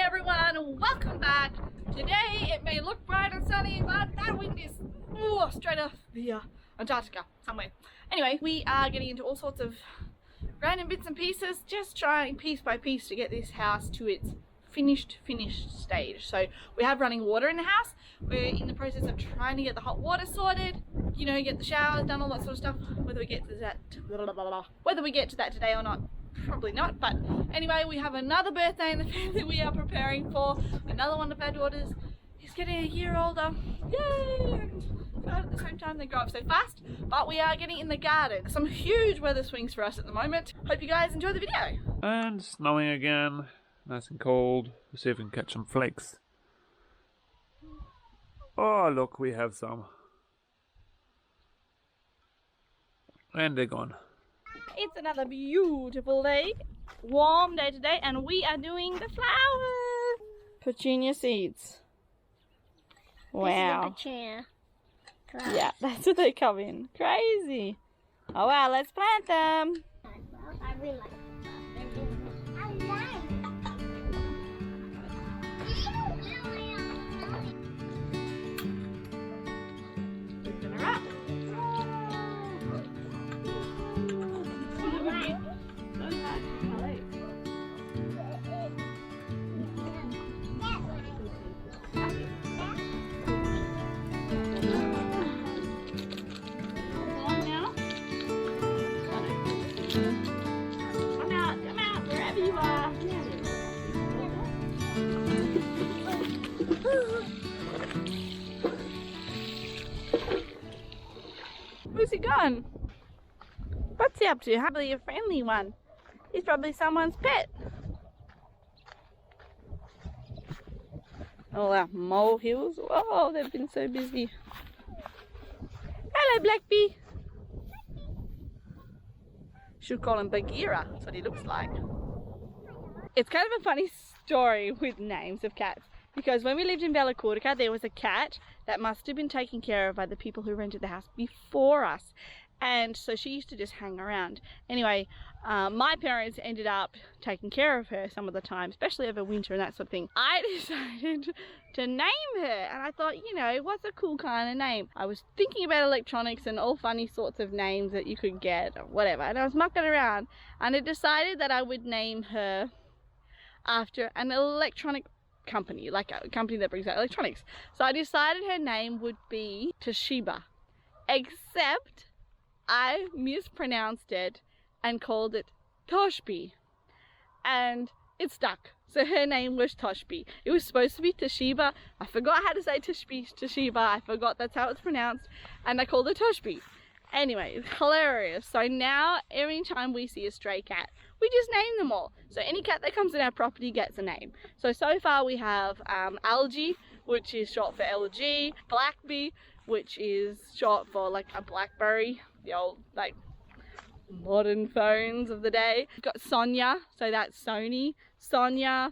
everyone, welcome back. Today it may look bright and sunny, but that wind is straight off the Antarctica somewhere. Anyway, we are getting into all sorts of random bits and pieces, just trying piece by piece to get this house to its finished stage. So we have running water in the house. We're in the process of trying to get the hot water sorted, you know, get the showers done, all that sort of stuff. Whether we get to that today or not, probably not. But anyway, we have another birthday in the family we are preparing for. Another one of our daughters is getting a year older. Yay! And at the same time they grow up so fast. But we are getting in the garden. Some huge weather swings for us at the moment. Hope you guys enjoy the video. And snowing again. Nice and cold. We'll see if we can catch some flakes. Oh, look, we have some. And they're gone. It's another beautiful day. Warm day today, and we are doing the flowers. Petunia seeds. Wow. This is a petunia. Yeah, that's what they come in. Crazy. Oh wow, let's plant them. I really like Come out, wherever you are. Where's he gone? What's he up to? Probably a friendly one. He's probably someone's pet. All our molehills. Oh, they've been so busy. Hello, Blackbee. Should call him Bagheera. That's what he looks like. It's kind of a funny story with names of cats, because when we lived in Bella Cordica, there was a cat that must have been taken care of by the people who rented the house before us. And so she used to just hang around. Anyway, my parents ended up taking care of her some of the time, especially over winter and that sort of thing. I decided to name her, and I thought, you know, what's a cool kind of name? I was thinking about electronics and all funny sorts of names that you could get or whatever, and I was mucking around, and I decided that I would name her after an electronic company, like a company that brings out electronics. So I decided her name would be Toshiba, except I mispronounced it and called it Toshbi, and it stuck. So her name was Toshbi. It was supposed to be Toshiba. I forgot how to say Toshiba. I forgot that's how it's pronounced, and I called it Toshbi. Anyway, it's hilarious. So now every time we see a stray cat, we just name them all. So any cat that comes in our property gets a name. So far we have Algae, which is short for LG, Blackbee, which is short for like a Blackberry, the old like modern phones of the day. We've got Sonia, so that's Sony, Sonia.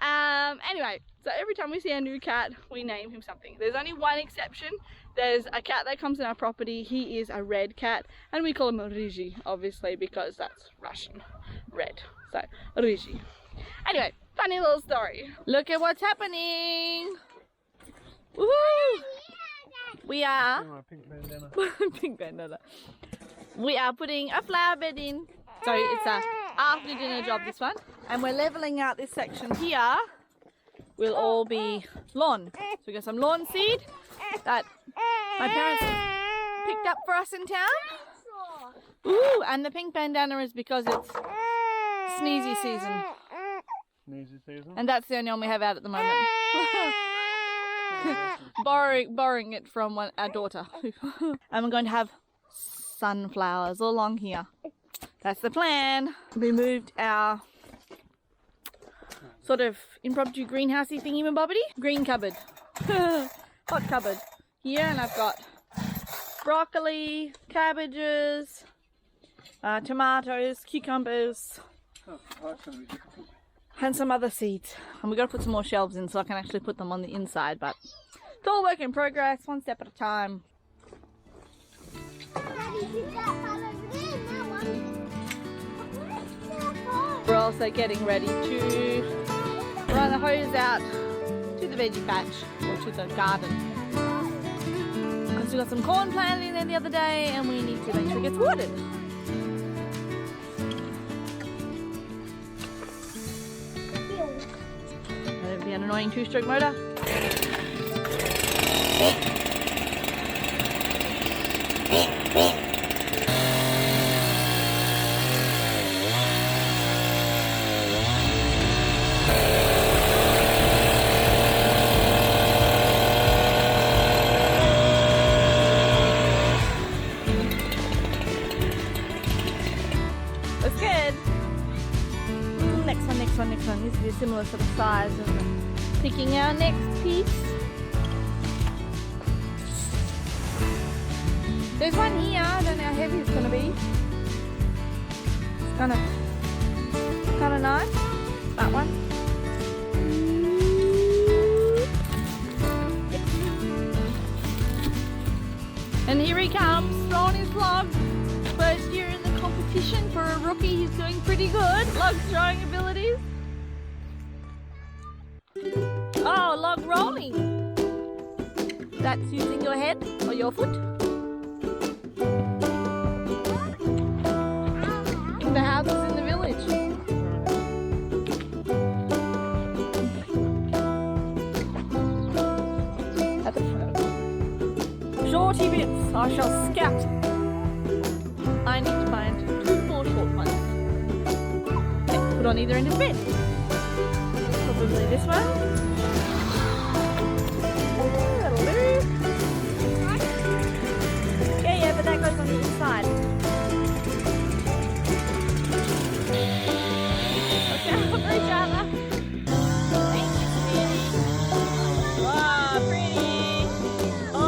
Anyway, so every time we see a new cat, we name him something. There's only one exception. There's a cat that comes in our property. He is a red cat, and we call him Rigi, obviously, because that's Russian red. So Rigi. Anyway, funny little story. Look at what's happening. Woohoo! We are pink bandana. We are putting a flower bed in. So it's a after dinner job, this one, and we're leveling out this section here. Will all be lawn. So we got some lawn seed that my parents picked up for us in town. Ooh, and the pink bandana is because it's sneezy season. Sneezy season? And that's the only one we have out at the moment. borrowing it from our daughter. And we're going to have sunflowers all along here. That's the plan. We moved our sort of impromptu greenhousey thingy-mabobbity. Green cupboard. Hot cupboard. Here, and I've got broccoli, cabbages, tomatoes, cucumbers, and some other seeds. And we've got to put some more shelves in so I can actually put them on the inside, but it's all work in progress, one step at a time. We're also getting ready to run the hose the veggie patch or to the garden. Because we got some corn planted in there the other day and we need to make sure it gets watered. That'd be an annoying 2-stroke motor. That's good. Next one. Needs to be a similar sort of size. And picking our next piece. There's one here. I don't know how heavy it's gonna be. It's kind of nice. That one. And here he comes, throwing his log. First year in the competition for a rookie. He's doing pretty good. Log throwing abilities. Oh, log rolling. That's using your head or your foot. The houses in the village. At the front. Shorty bits. I shall scout. I need to find 2 more short ones. Okay, put on either end of the bed. Probably this one. That'll do. Yeah, but that goes on the inside. Look out for each other. Thank you, Smitty. Wow, pretty. Oh,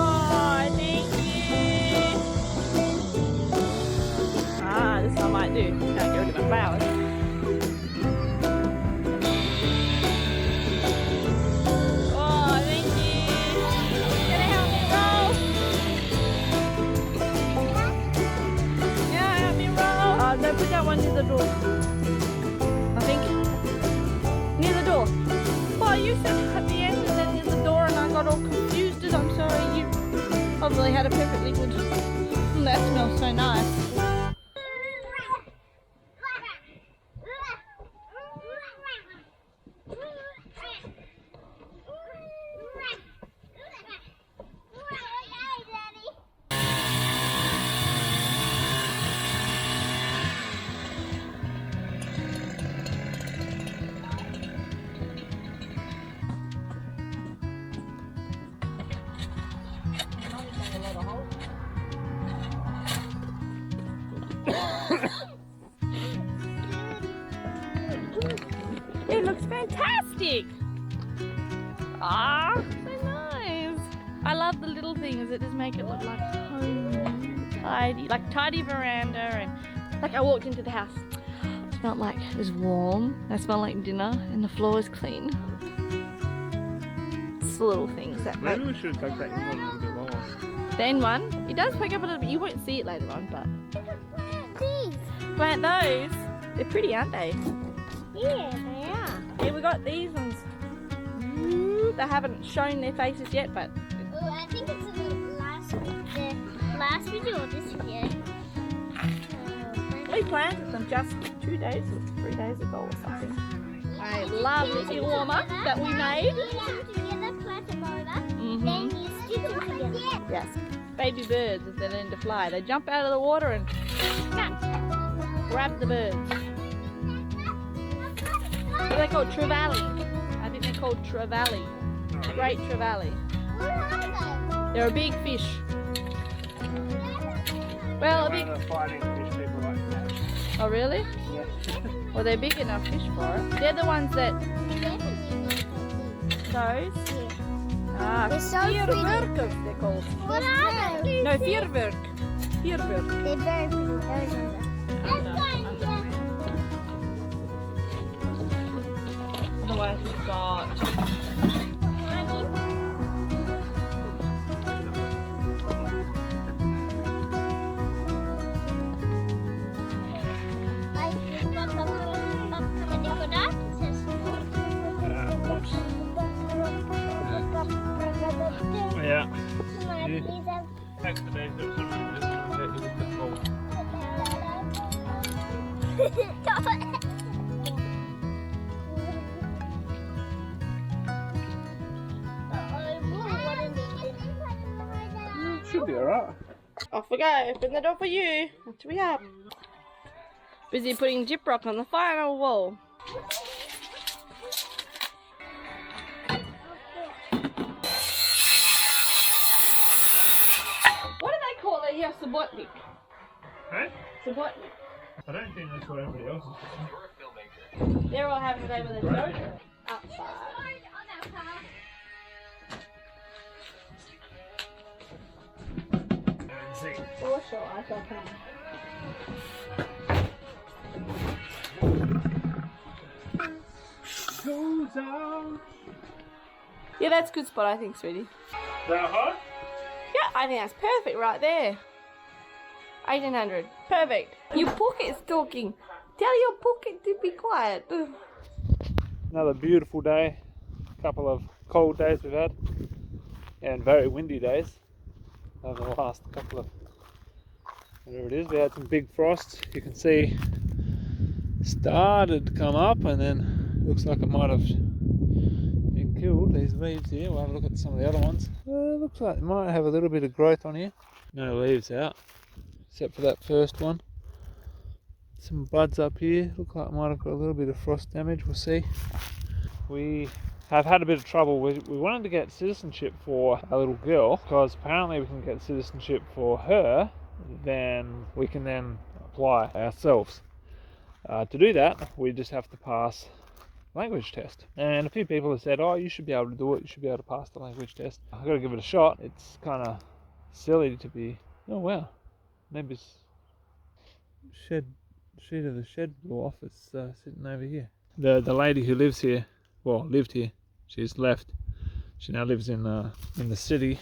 thank you. Ah, this I might do. Can't get rid of my flowers. Oh, thank you. Gonna help me roll. Yeah, help me roll. Don't put that one near the door. I think near the door. Oh, you said at the end and then near the door, and I got all confused. I'm sorry. You probably had a perfectly good. That smells so nice. It looks fantastic! Ah, so nice! I love the little things that just make it look like home, tidy, like tidy veranda, and like I walked into the house, it smelled like it was warm, I smelled like dinner, and the floor is clean. It's the little things that make. Maybe we should take that in a little bit lower. The end one, it does pick up a little bit, you won't see it later on, but. These. Plant those, they're pretty, aren't they? Yeah, they are. Yeah, we got these ones. They haven't shown their faces yet, but Oh, I think it's in the last video or this video. we planted them just 2 days or 3 days ago or something. I love the ear warmer that we made. Together, plant them over, Mhm. then you stick them together. Yes, baby birds as they learn to fly. They jump out of the water and snap, grab the birds. What are they called? Trevally. I think they're called trevally. Great trevally. What are They're a big fish. Well, a big. Fighting fish people like that. Oh, really? Yeah. Well, they're big enough fish for it. They're the ones that. they? Definitely Those. Yeah. Ah, They're so pretty. vierwerkers, they're called. What are they? No, vierwerk. Vierwerk. They're very pretty. Those are the. Otherwise, we've got. These have Thanks for days. Just take you with the cold. Should be alright. Off we go. Open the door for you. What do we have? Busy putting gyprock on the final wall. What do they call it here? Subotnik. Hey? Subotnik. I don't think that's what everybody else is doing. They're all having it over the children. Outside. For sure, I shall come. Goes out. Yeah, that's a good spot, I think, sweetie. Is that hot? Yeah, I think that's perfect right there. 1800. Perfect. Your pocket's talking. Tell your pocket to be quiet. Another beautiful day. A couple of cold days we've had. And very windy days. Over the last couple of, whatever it is, we had some big frosts. You can see started to come up and then looks like it might have been killed. These leaves here, we'll have a look at some of the other ones. Looks like it might have a little bit of growth on here. No leaves out, except for that first one. Some buds up here, look like it might have got a little bit of frost damage, we'll see. We have had a bit of trouble. We wanted to get citizenship for a little girl, because apparently we can get citizenship for her, then we can then apply ourselves. To do that, we just have to pass a language test. And a few people have said, oh, you should be able to do it, you should be able to pass the language test. I've got to give it a shot. It's kind of silly to be, oh wow, maybe it's sheet of the shed blew off. It's sitting over here. The lady who lives here, well, lived here, she's left. She now lives in the city.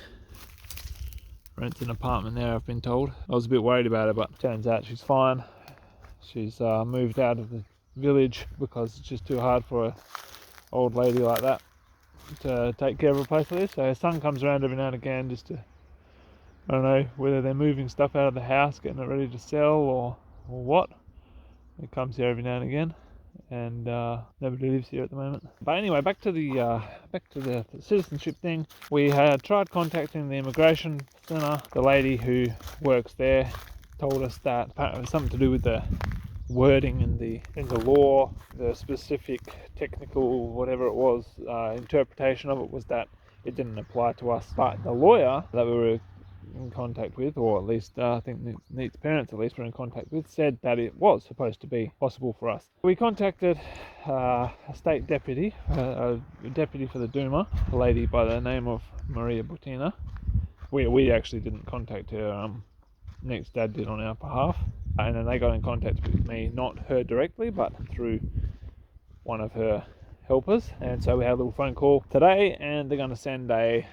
Rents an apartment there, I've been told. I was a bit worried about her, but turns out she's fine. She's moved out of the village because it's just too hard for an old lady like that to take care of a place like this. So her son comes around every now and again just to, I don't know whether they're moving stuff out of the house, getting it ready to sell or what. He comes here every now and again, and nobody lives here at the moment. But anyway, back to the citizenship thing. We had tried contacting the immigration centre. The lady who works there told us that apparently it was something to do with the wording in the law, the specific technical whatever it was interpretation of it was that it didn't apply to us. But the lawyer that we were in contact with, or at least I think Neat's parents at least were in contact with, said that it was supposed to be possible for us. We contacted a state deputy, a deputy for the Duma, a lady by the name of Maria Butina. We actually didn't contact her. Neat's dad did on our behalf, and then they got in contact with me, not her directly, but through one of her helpers. And so we had a little phone call today, and they're going to send a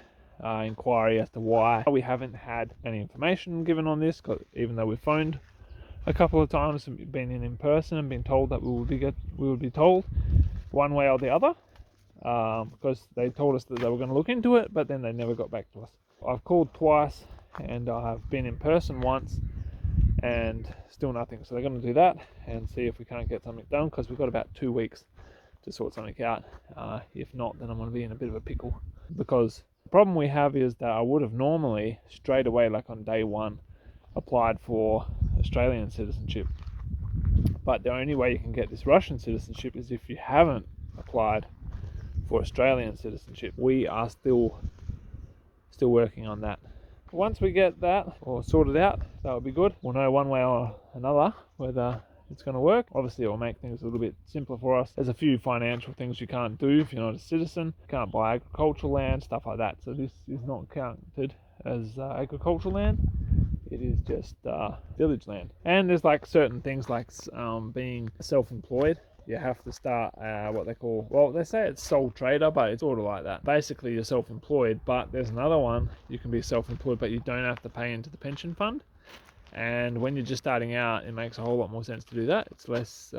inquiry as to why we haven't had any information given on this, even though we've phoned a couple of times and been in person and been told that we would be told one way or the other, because they told us that they were going to look into it, but then they never got back to us. I've called twice and I've been in person once and still nothing. So they're going to do that and see if we can't get something done, because we've got about 2 weeks to sort something out. If not, then I'm going to be in a bit of a pickle, because the problem we have is that I would have normally straight away, like on day one, applied for Australian citizenship, but the only way you can get this Russian citizenship is if you haven't applied for Australian citizenship. We are still working on that. Once we get that or sorted out, that would be good. We'll know one way or another whether it's going to work. Obviously it will make things a little bit simpler for us. There's a few financial things you can't do if you're not a citizen. You can't buy agricultural land, stuff like that. So this is not counted as agricultural land. It is just village land. And there's like certain things like being self-employed. You have to start what they call, well, they say it's sole trader, but it's sort of like that. Basically you're self-employed, but there's another one. You can be self-employed, but you don't have to pay into the pension fund. And when you're just starting out, it makes a whole lot more sense to do that. It's less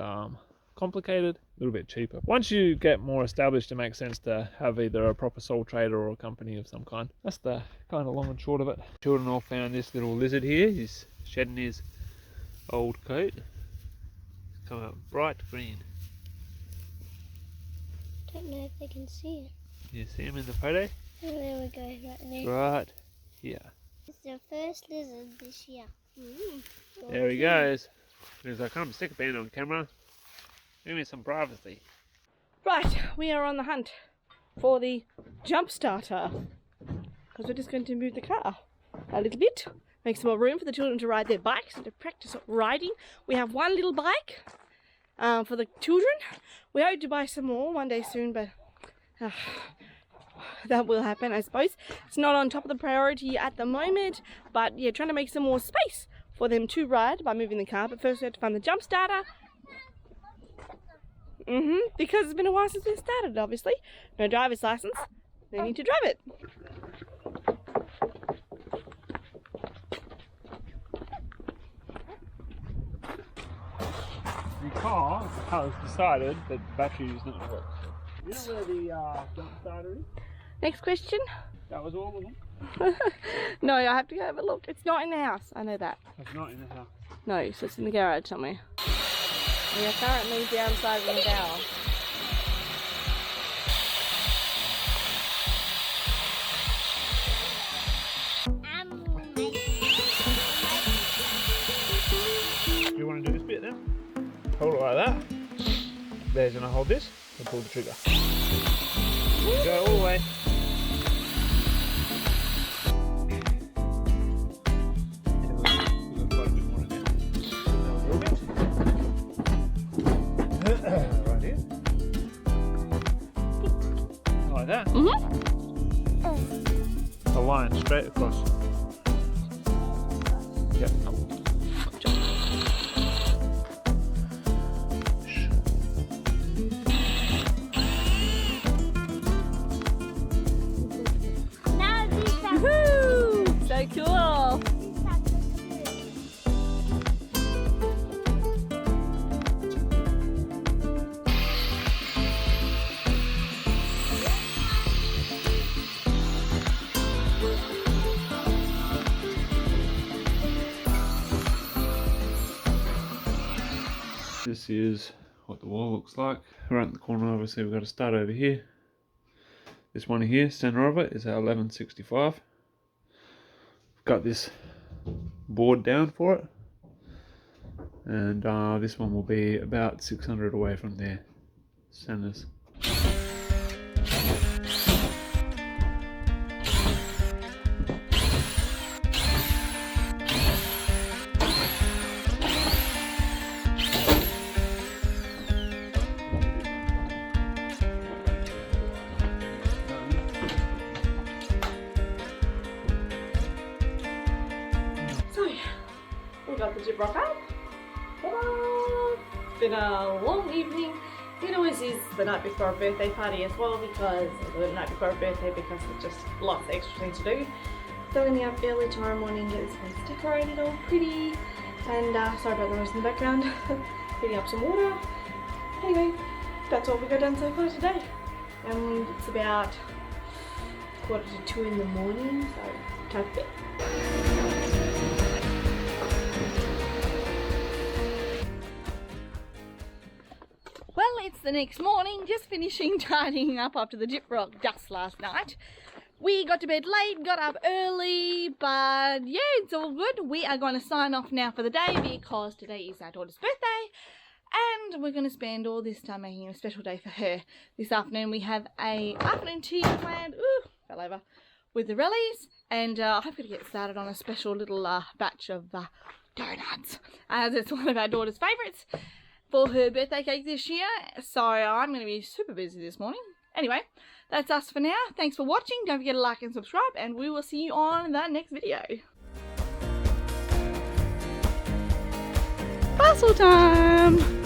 complicated, a little bit cheaper. Once you get more established, it makes sense to have either a proper sole trader or a company of some kind. That's the kind of long and short of it. Children all found this little lizard here. He's shedding his old coat. It's come out bright green. Don't know if they can see it. You see him in the photo? Oh, there we go, right there. Right here. It's the first lizard this year. There he goes. As I come stick a band on camera, give me some privacy. Right, we are on the hunt for the jump starter because we're just going to move the car a little bit, make some more room for the children to ride their bikes and to practice riding. We have one little bike for the children. We hope to buy some more one day soon, but that will happen, I suppose. It's not on top of the priority at the moment, but yeah, trying to make some more space for them to ride by moving the car. But first we have to find the jump starter. Because it's been a while since we started, obviously. No driver's license. They need to drive it. The car has decided that the battery is not going to work. You know where the jump starter is? Next question. That was all of them? No, I have to go have a look. It's not in the house. I know that. It's not in the house. No, so it's in the garage somewhere. We are currently downsizing the barrel. Do you want to do this bit then? Hold it like that. There's going to hold this and pull the trigger. Go all the way. Right here. Like that. A line straight across. Yep. Woohoo! So cool! This is what the wall looks like. Right in the corner, obviously we've got to start over here. This one here, center of it, is our 1165. We've got this board down for it. And this one will be about 600 away from there. Centers. We got the jib rock up. Ta-da! It's been a long evening. It always is the night before a birthday party as well, because the night before a birthday, because it's just lots of extra things to do. So I'm going to be up early tomorrow morning, get this place decorated all pretty. And sorry about the noise in the background. Heating up some water. Anyway, that's all we got done so far today. And it's about 1:45 in the morning, so time to bed. Well, it's the next morning, just finishing tidying up after the dip rock dust last night. We got to bed late, got up early, but yeah, it's all good. We are going to sign off now for the day because today is our daughter's birthday and we're going to spend all this time making a special day for her. This afternoon we have a afternoon tea planned, fell over, with the Rellies, and I've got to get started on a special little batch of donuts, as it's one of our daughter's favourites for her birthday cake this year, so I'm going to be super busy this morning. Anyway, that's us for now. Thanks for watching. Don't forget to like and subscribe, and we will see you on the next video. Parcel time!